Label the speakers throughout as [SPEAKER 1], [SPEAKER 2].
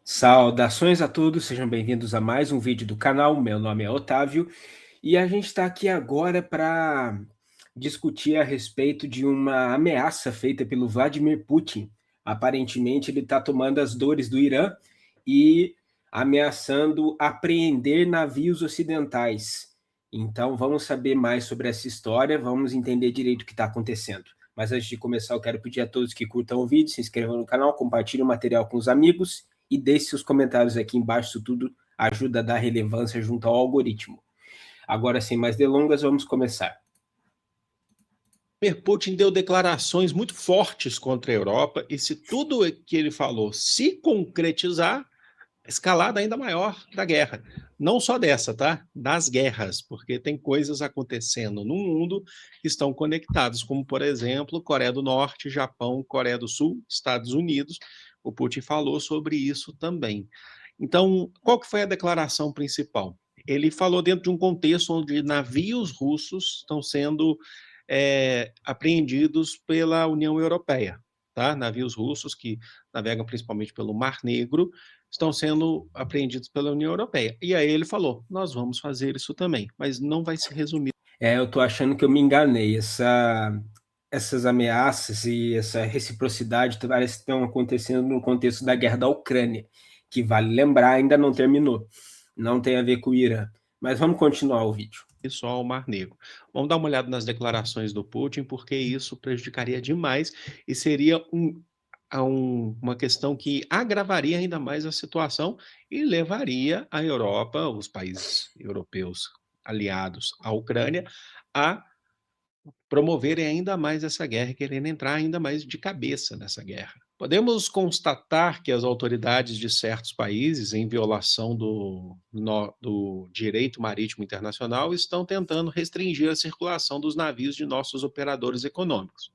[SPEAKER 1] Saudações a todos, sejam bem-vindos a mais um vídeo do canal. Meu nome é Otávio e a gente está aqui agora para discutir a respeito de uma ameaça feita pelo Vladimir Putin. Aparentemente, ele está tomando as dores do Irã e ameaçando apreender navios ocidentais. Então, vamos saber mais sobre essa história, vamos entender direito o que está acontecendo. Mas antes de começar, eu quero pedir a todos que curtam o vídeo, se inscrevam no canal, compartilhem o material com os amigos e deixe seus comentários aqui embaixo, isso tudo ajuda a dar relevância junto ao algoritmo. Agora, sem mais delongas, vamos começar.
[SPEAKER 2] Putin deu declarações muito fortes contra a Europa e se tudo que ele falou se concretizar, escalada ainda maior da guerra. Não só dessa, tá? Das guerras, porque tem coisas acontecendo no mundo que estão conectadas, como, por exemplo, Coreia do Norte, Japão, Coreia do Sul, Estados Unidos. O Putin falou sobre isso também. Então, qual que foi a declaração principal? Ele falou dentro de um contexto onde navios russos estão sendo apreendidos pela União Europeia, tá? Navios russos que navegam principalmente pelo Mar Negro estão sendo apreendidos pela União Europeia. E aí ele falou, nós vamos fazer isso também, mas não vai se resumir.
[SPEAKER 1] Eu tô achando que eu me enganei. Essas ameaças e essa reciprocidade parece que estão acontecendo no contexto da guerra da Ucrânia, que vale lembrar, ainda não terminou. Não tem a ver com o Irã. Mas vamos continuar o vídeo.
[SPEAKER 2] Só ao Mar Negro. Vamos dar uma olhada nas declarações do Putin, porque isso prejudicaria demais e seria uma questão que agravaria ainda mais a situação e levaria a Europa, os países europeus aliados à Ucrânia, a promoverem ainda mais essa guerra e querendo entrar ainda mais de cabeça nessa guerra. Podemos constatar que as autoridades de certos países, em violação do direito marítimo internacional, estão tentando restringir a circulação dos navios de nossos operadores econômicos.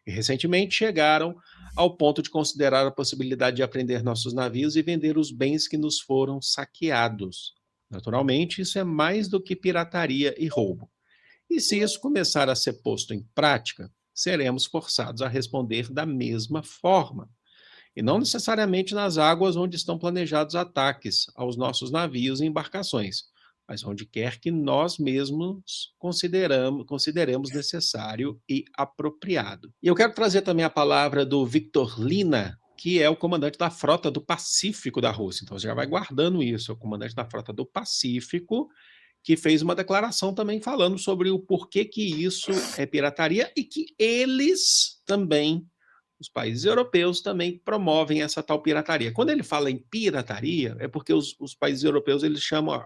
[SPEAKER 2] E recentemente chegaram ao ponto de considerar a possibilidade de apreender nossos navios e vender os bens que nos foram saqueados. Naturalmente, isso é mais do que pirataria e roubo. E se isso começar a ser posto em prática, seremos forçados a responder da mesma forma. E não necessariamente nas águas onde estão planejados ataques aos nossos navios e embarcações, mas onde quer que nós mesmos consideremos necessário e apropriado. E eu quero trazer também a palavra do Victor Lina, que é o comandante da Frota do Pacífico da Rússia. Então, você já vai guardando isso, é o comandante da Frota do Pacífico, que fez uma declaração também falando sobre o porquê que isso é pirataria e que eles também, os países europeus, também promovem essa tal pirataria. Quando ele fala em pirataria, é porque os países europeus eles chamam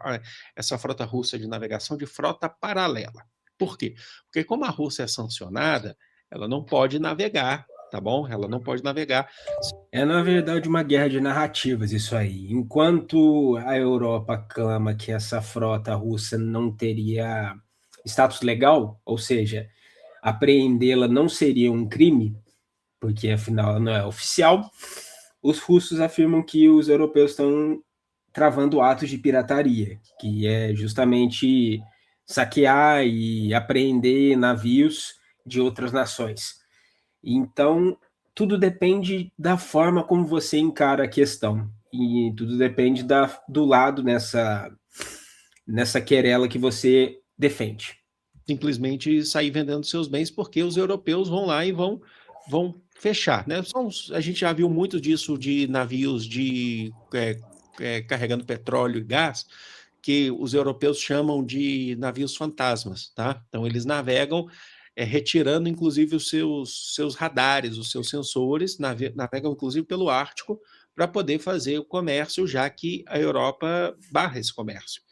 [SPEAKER 2] essa frota russa de navegação de frota paralela. Por quê? Porque como a Rússia é sancionada, ela não pode navegar, tá bom? Ela não pode navegar.
[SPEAKER 1] É, na verdade, uma guerra de narrativas isso aí. Enquanto a Europa clama que essa frota russa não teria status legal, ou seja, apreendê-la não seria um crime, porque afinal ela não é oficial, os russos afirmam que os europeus estão travando atos de pirataria, que é justamente saquear e apreender navios de outras nações. Então, tudo depende da forma como você encara a questão. E tudo depende do lado nessa querela que você defende.
[SPEAKER 2] Simplesmente sair vendendo seus bens, porque os europeus vão lá e vão fechar. Né? A gente já viu muito disso de navios carregando petróleo e gás, que os europeus chamam de navios fantasmas. Tá? Então, eles navegam retirando, inclusive, os seus radares, os seus sensores, navegam, inclusive, pelo Ártico, para poder fazer o comércio, já que a Europa barra esse comércio.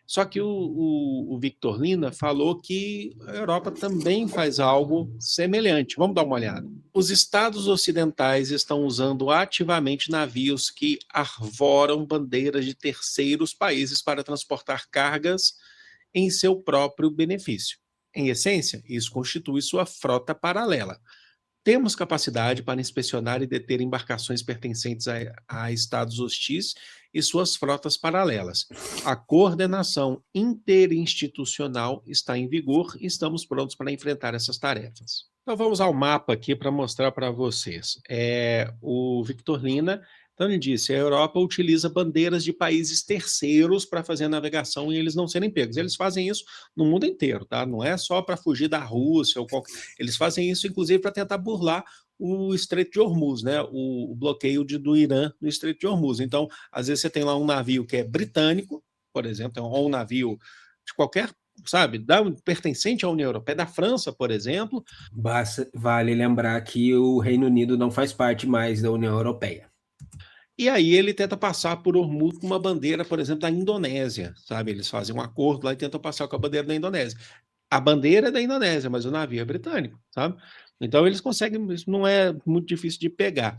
[SPEAKER 2] Só que o Victor Lina falou que a Europa também faz algo semelhante. Vamos dar uma olhada. Os estados ocidentais estão usando ativamente navios que arvoram bandeiras de terceiros países para transportar cargas em seu próprio benefício. Em essência, isso constitui sua frota paralela. Temos capacidade para inspecionar e deter embarcações pertencentes a estados hostis e suas frotas paralelas. A coordenação interinstitucional está em vigor e estamos prontos para enfrentar essas tarefas. Então vamos ao mapa aqui para mostrar para vocês. O Victor Lina Então, ele disse, a Europa utiliza bandeiras de países terceiros para fazer a navegação e eles não serem pegos. Eles fazem isso no mundo inteiro, tá? Não é só para fugir da Rússia ou qualquer... Eles fazem isso, inclusive, para tentar burlar o Estreito de Hormuz, né? O bloqueio do Irã no Estreito de Hormuz. Então, às vezes você tem lá um navio que é britânico, por exemplo, ou um navio de qualquer, sabe, pertencente à União Europeia, da França, por exemplo.
[SPEAKER 1] Vale lembrar que o Reino Unido não faz parte mais da União Europeia.
[SPEAKER 2] E aí ele tenta passar por Hormuz com uma bandeira, por exemplo, da Indonésia, sabe? Eles fazem um acordo lá e tentam passar com a bandeira da Indonésia. A bandeira é da Indonésia, mas o navio é britânico, sabe? Então eles conseguem, isso não é muito difícil de pegar.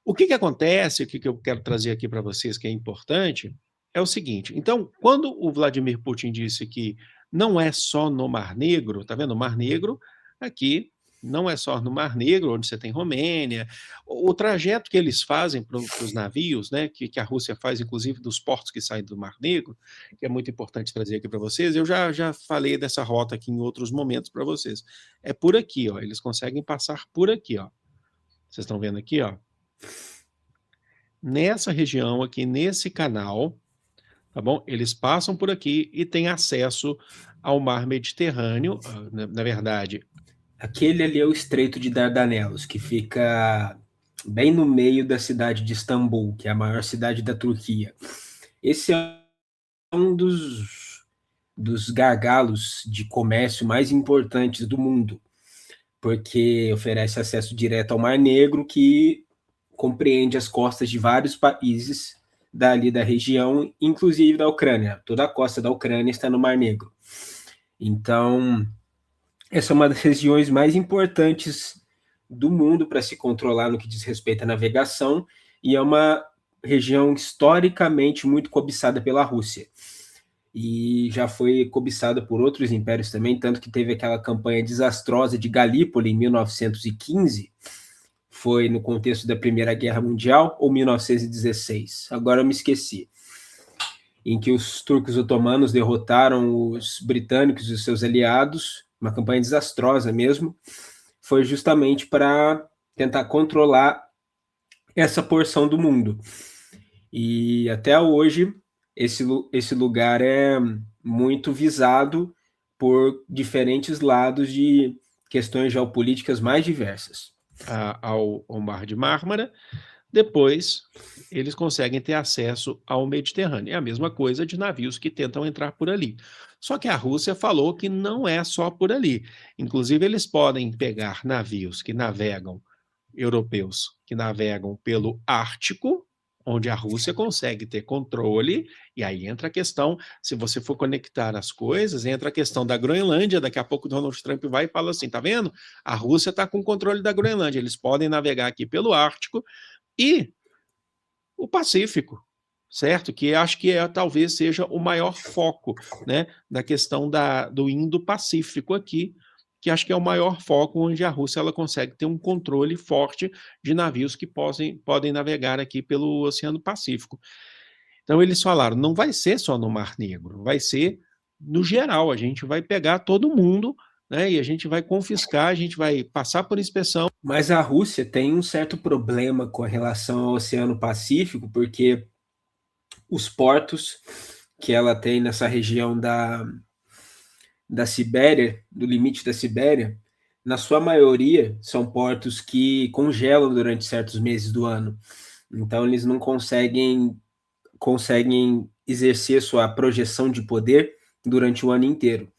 [SPEAKER 2] O que acontece, o que eu quero trazer aqui para vocês, que é importante, é o seguinte. Então, quando o Vladimir Putin disse que não é só no Mar Negro, tá vendo? O Mar Negro, aqui, não é só no Mar Negro, onde você tem Romênia, o trajeto que eles fazem para os navios, né, que a Rússia faz, inclusive, dos portos que saem do Mar Negro, que é muito importante trazer aqui para vocês, eu já falei dessa rota aqui em outros momentos para vocês. É por aqui, ó, eles conseguem passar por aqui, ó. Vocês estão vendo aqui, ó? Nessa região aqui, nesse canal, tá bom? Eles passam por aqui e têm acesso ao mar Mediterrâneo, na verdade.
[SPEAKER 1] Aquele ali é o Estreito de Dardanelos, que fica bem no meio da cidade de Istambul, que é a maior cidade da Turquia. Esse é um dos gargalos de comércio mais importantes do mundo, porque oferece acesso direto ao Mar Negro, que compreende as costas de vários países dali da região, inclusive da Ucrânia. Toda a costa da Ucrânia está no Mar Negro. Então, essa é uma das regiões mais importantes do mundo para se controlar no que diz respeito à navegação, e é uma região historicamente muito cobiçada pela Rússia. E já foi cobiçada por outros impérios também, tanto que teve aquela campanha desastrosa de Galípoli em 1915, foi no contexto da Primeira Guerra Mundial, ou 1916? Agora eu me esqueci. Em que os turcos otomanos derrotaram os britânicos e os seus aliados, uma campanha desastrosa mesmo, foi justamente para tentar controlar essa porção do mundo. E até hoje, esse lugar é muito visado por diferentes lados de questões geopolíticas mais diversas.
[SPEAKER 2] Ao Mar de Mármara, depois eles conseguem ter acesso ao Mediterrâneo. É a mesma coisa de navios que tentam entrar por ali. Só que a Rússia falou que não é só por ali. Inclusive, eles podem pegar navios que navegam, europeus, que navegam pelo Ártico, onde a Rússia consegue ter controle, e aí entra a questão, se você for conectar as coisas, entra a questão da Groenlândia, daqui a pouco o Donald Trump vai e fala assim, tá vendo? A Rússia está com controle da Groenlândia, eles podem navegar aqui pelo Ártico, e o Pacífico, certo? Que acho que talvez seja o maior foco, né, da questão do Indo-Pacífico aqui, que acho que é o maior foco onde a Rússia ela consegue ter um controle forte de navios que podem navegar aqui pelo Oceano Pacífico. Então eles falaram, não vai ser só no Mar Negro, vai ser no geral, a gente vai pegar todo mundo, né, e a gente vai confiscar, a gente vai passar por inspeção.
[SPEAKER 1] Mas a Rússia tem um certo problema com a relação ao Oceano Pacífico, porque os portos que ela tem nessa região da Sibéria, do limite da Sibéria, na sua maioria são portos que congelam durante certos meses do ano. Então eles não conseguem exercer sua projeção de poder durante o ano inteiro,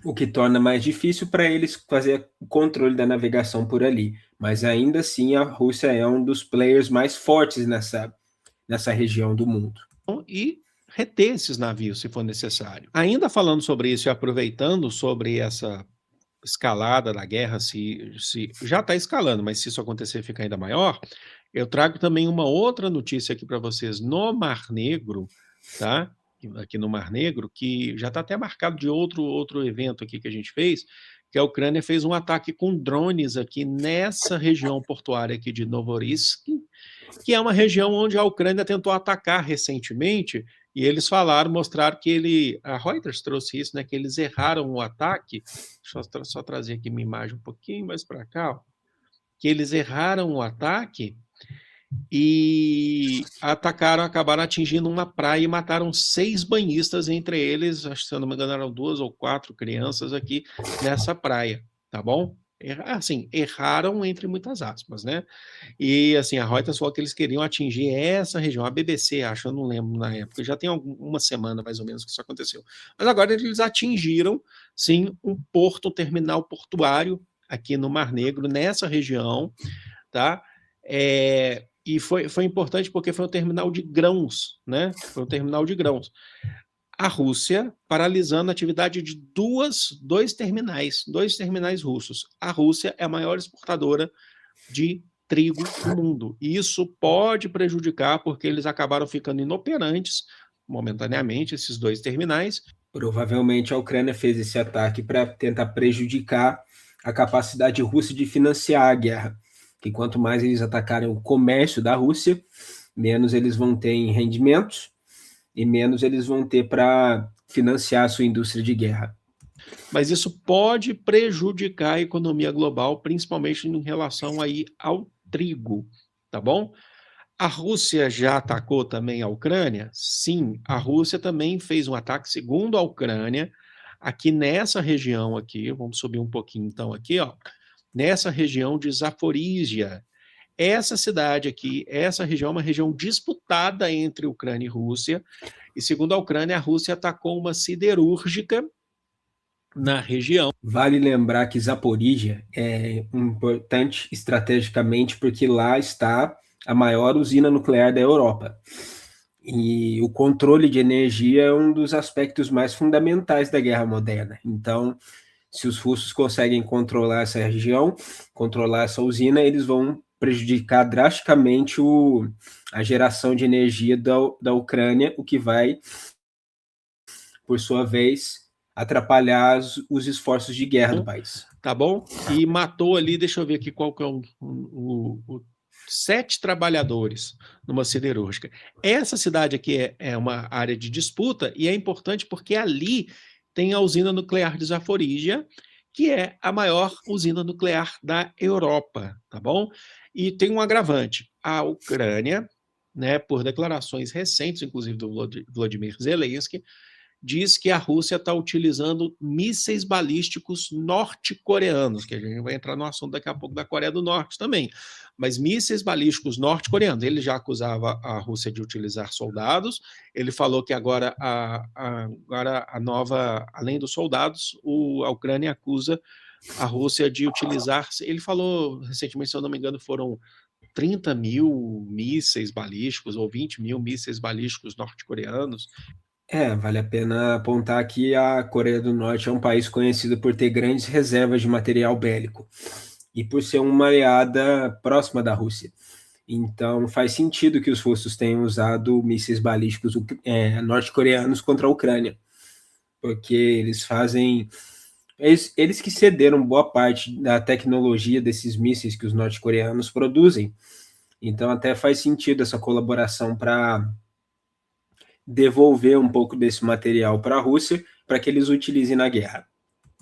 [SPEAKER 1] o que torna mais difícil para eles fazer o controle da navegação por ali. Mas ainda assim a Rússia é um dos players mais fortes nessa região do mundo.
[SPEAKER 2] E reter esses navios, se for necessário. Ainda falando sobre isso e aproveitando sobre essa escalada da guerra, se já está escalando, mas se isso acontecer fica ainda maior, eu trago também uma outra notícia aqui para vocês no Mar Negro, tá? Aqui no Mar Negro, que já está até marcado de outro evento aqui que a gente fez, que a Ucrânia fez um ataque com drones aqui nessa região portuária aqui de Novorossiysk, que é uma região onde a Ucrânia tentou atacar recentemente, e eles mostraram que a Reuters trouxe isso, né, que eles erraram o ataque. Deixa eu só trazer aqui minha imagem um pouquinho mais para cá, ó, que eles erraram o ataque e acabaram atingindo uma praia e mataram 6 banhistas, entre eles, acho que se eu não me engano, eram 2 ou 4 crianças aqui nessa praia, tá bom? Assim, erraram entre muitas aspas, né? E assim, a Reuters falou que eles queriam atingir essa região, a BBC, acho, eu não lembro na época, já tem uma semana mais ou menos que isso aconteceu. Mas agora eles atingiram, sim, um porto, um terminal portuário aqui no Mar Negro, nessa região, tá? E foi importante porque foi um terminal de grãos, né? Foi um terminal de grãos. A Rússia paralisando a atividade de dois terminais russos. A Rússia é a maior exportadora de trigo do mundo. E isso pode prejudicar, porque eles acabaram ficando inoperantes momentaneamente, esses 2 terminais.
[SPEAKER 1] Provavelmente a Ucrânia fez esse ataque para tentar prejudicar a capacidade russa de financiar a guerra. Que quanto mais eles atacarem o comércio da Rússia, menos eles vão ter em rendimentos e menos eles vão ter para financiar a sua indústria de guerra.
[SPEAKER 2] Mas isso pode prejudicar a economia global, principalmente em relação aí ao trigo, tá bom? A Rússia já atacou também a Ucrânia? Sim, a Rússia também fez um ataque, segundo a Ucrânia, aqui nessa região aqui, vamos subir um pouquinho então aqui, ó, nessa região de Zaporísia. Essa cidade aqui, essa região é uma região disputada entre Ucrânia e Rússia, e segundo a Ucrânia, a Rússia atacou uma siderúrgica na região.
[SPEAKER 1] Vale lembrar que Zaporígia é importante estrategicamente porque lá está a maior usina nuclear da Europa. E o controle de energia é um dos aspectos mais fundamentais da guerra moderna. Então, se os russos conseguem controlar essa região, controlar essa usina, eles vão prejudicar drasticamente a geração de energia da Ucrânia, o que vai, por sua vez, atrapalhar os esforços de guerra do país.
[SPEAKER 2] Tá bom? E matou ali, deixa eu ver aqui qual que é o 7 trabalhadores numa siderúrgica. Essa cidade aqui é uma área de disputa e é importante porque ali tem a usina nuclear de Zaporíjia, que é a maior usina nuclear da Europa, tá bom? E tem um agravante. A Ucrânia, né, por declarações recentes, inclusive do Volodymyr Zelensky, diz que a Rússia está utilizando mísseis balísticos norte-coreanos, que a gente vai entrar no assunto daqui a pouco da Coreia do Norte também, mas mísseis balísticos norte-coreanos. Ele já acusava a Rússia de utilizar soldados, ele falou que agora a nova, além dos soldados, a Ucrânia acusa a Rússia de utilizar, ele falou recentemente, se eu não me engano, foram 30 mil mísseis balísticos ou 20 mil mísseis balísticos norte-coreanos.
[SPEAKER 1] Vale a pena apontar que a Coreia do Norte é um país conhecido por ter grandes reservas de material bélico e por ser uma aliada próxima da Rússia. Então, faz sentido que os russos tenham usado mísseis balísticos norte-coreanos contra a Ucrânia, porque eles fazem... Eles que cederam boa parte da tecnologia desses mísseis que os norte-coreanos produzem. Então, até faz sentido essa colaboração para devolver um pouco desse material para a Rússia, para que eles utilizem na guerra.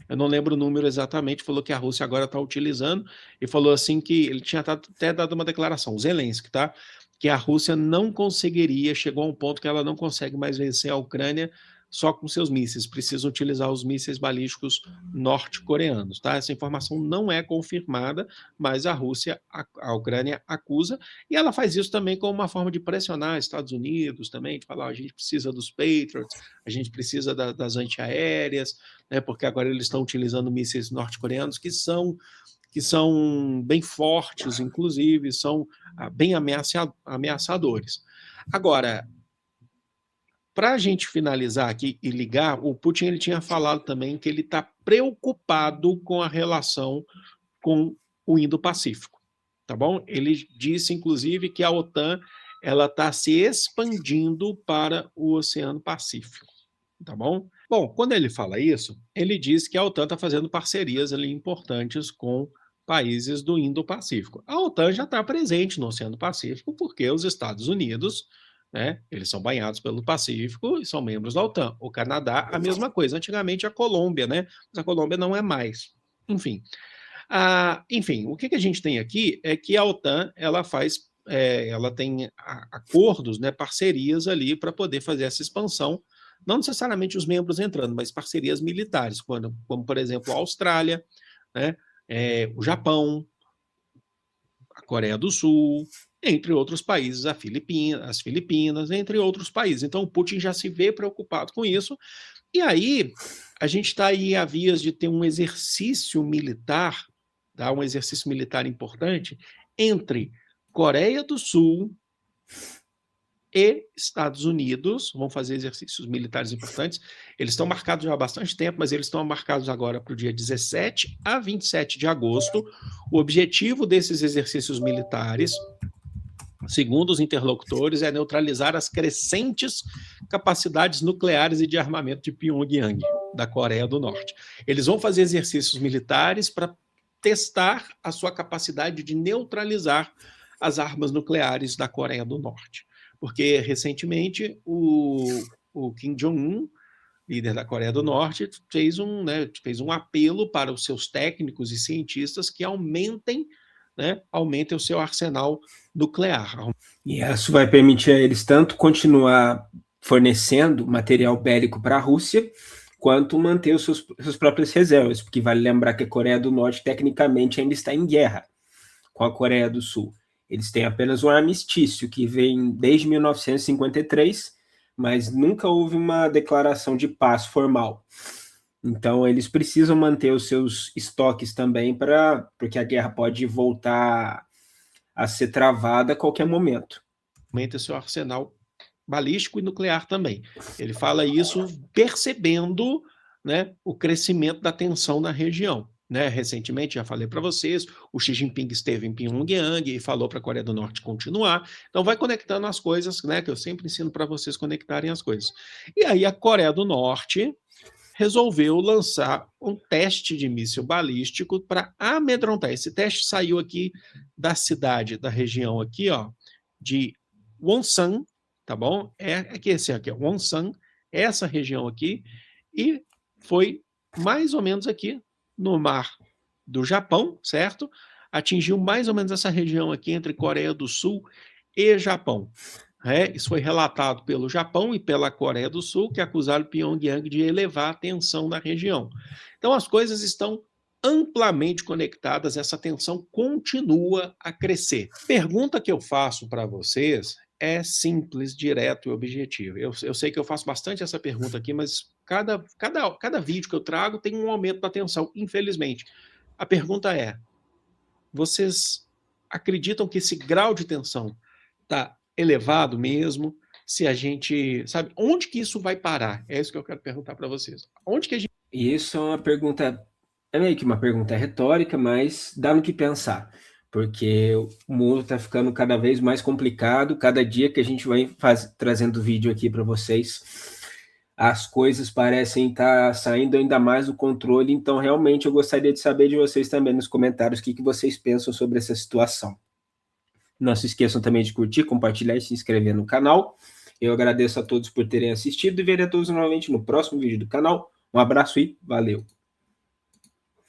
[SPEAKER 2] Eu não lembro o número exatamente, falou que a Rússia agora está utilizando, e falou assim que ele tinha até dado uma declaração, Zelensky, tá? Que a Rússia não conseguiria, chegou a um ponto que ela não consegue mais vencer a Ucrânia só com seus mísseis, precisa utilizar os mísseis balísticos norte-coreanos, tá? Essa informação não é confirmada, mas a Rússia, a Ucrânia acusa, e ela faz isso também como uma forma de pressionar os Estados Unidos também, de falar, a gente precisa dos Patriots, a gente precisa das antiaéreas, né, porque agora eles estão utilizando mísseis norte-coreanos que são bem fortes, inclusive, são bem ameaçadores. Agora, para a gente finalizar aqui e ligar, o Putin ele tinha falado também que ele está preocupado com a relação com o Indo-Pacífico, tá bom? Ele disse, inclusive, que a OTAN ela está se expandindo para o Oceano Pacífico, tá bom? Bom, quando ele fala isso, ele diz que a OTAN está fazendo parcerias ali importantes com países do Indo-Pacífico. A OTAN já está presente no Oceano Pacífico porque os Estados Unidos, né, eles são banhados pelo Pacífico e são membros da OTAN. O Canadá, a mesma coisa. Antigamente a Colômbia, né? Mas a Colômbia não é mais. Enfim. Enfim, o que a gente tem aqui é que a OTAN ela faz ela tem acordos, né, parcerias ali para poder fazer essa expansão, não necessariamente os membros entrando, mas parcerias militares, como por exemplo, a Austrália, né, o Japão, a Coreia do Sul, entre outros países, as Filipinas, entre outros países. Então, o Putin já se vê preocupado com isso, e aí a gente está aí a vias de ter um exercício militar, tá? Um exercício militar importante entre Coreia do Sul e Estados Unidos. Vão fazer exercícios militares importantes. Eles estão marcados já há bastante tempo, mas eles estão marcados agora para o dia 17 a 27 de agosto. O objetivo desses exercícios militares, segundo os interlocutores, é neutralizar as crescentes capacidades nucleares e de armamento de Pyongyang, da Coreia do Norte. Eles vão fazer exercícios militares para testar a sua capacidade de neutralizar as armas nucleares da Coreia do Norte. Porque, recentemente, o Kim Jong-un, líder da Coreia do Norte, fez um apelo para os seus técnicos e cientistas que aumentem o seu arsenal nuclear.
[SPEAKER 1] E isso vai permitir a eles tanto continuar fornecendo material bélico para a Rússia, quanto manter os suas próprias reservas, porque vale lembrar que a Coreia do Norte, tecnicamente, ainda está em guerra com a Coreia do Sul. Eles têm apenas um armistício, que vem desde 1953, mas nunca houve uma declaração de paz formal. Então, eles precisam manter os seus estoques também, porque a guerra pode voltar a ser travada a qualquer momento.
[SPEAKER 2] Aumenta o seu arsenal balístico e nuclear também. Ele fala isso percebendo, né, o crescimento da tensão na região. Né? Recentemente, já falei para vocês, o Xi Jinping esteve em Pyongyang e falou para a Coreia do Norte continuar. Então, vai conectando as coisas, né, que eu sempre ensino para vocês conectarem as coisas. E aí, a Coreia do Norte resolveu lançar um teste de míssil balístico para amedrontar. Esse teste saiu aqui da cidade, da região aqui, ó, de Wonsan, tá bom? Esse aqui, Wonsan, essa região aqui, e foi mais ou menos aqui no mar do Japão, certo? Atingiu mais ou menos essa região aqui entre Coreia do Sul e Japão. Isso foi relatado pelo Japão e pela Coreia do Sul, que acusaram Pyongyang de elevar a tensão na região. Então, as coisas estão amplamente conectadas, essa tensão continua a crescer. Pergunta que eu faço para vocês é simples, direto e objetivo. Eu sei que eu faço bastante essa pergunta aqui, mas cada vídeo que eu trago tem um aumento da tensão, infelizmente. A pergunta é, vocês acreditam que esse grau de tensão está elevado mesmo? Se a gente... Sabe, onde que isso vai parar? É isso que eu quero perguntar para vocês. Onde que a gente...
[SPEAKER 1] Isso é uma pergunta... É meio que uma pergunta retórica, mas dá no que pensar. Porque o mundo está ficando cada vez mais complicado. Cada dia que a gente vai trazendo vídeo aqui para vocês, as coisas parecem estar saindo ainda mais do controle. Então, realmente, eu gostaria de saber de vocês também nos comentários o que vocês pensam sobre essa situação. Não se esqueçam também de curtir, compartilhar e se inscrever no canal. Eu agradeço a todos por terem assistido e verei a todos novamente no próximo vídeo do canal. Um abraço e valeu!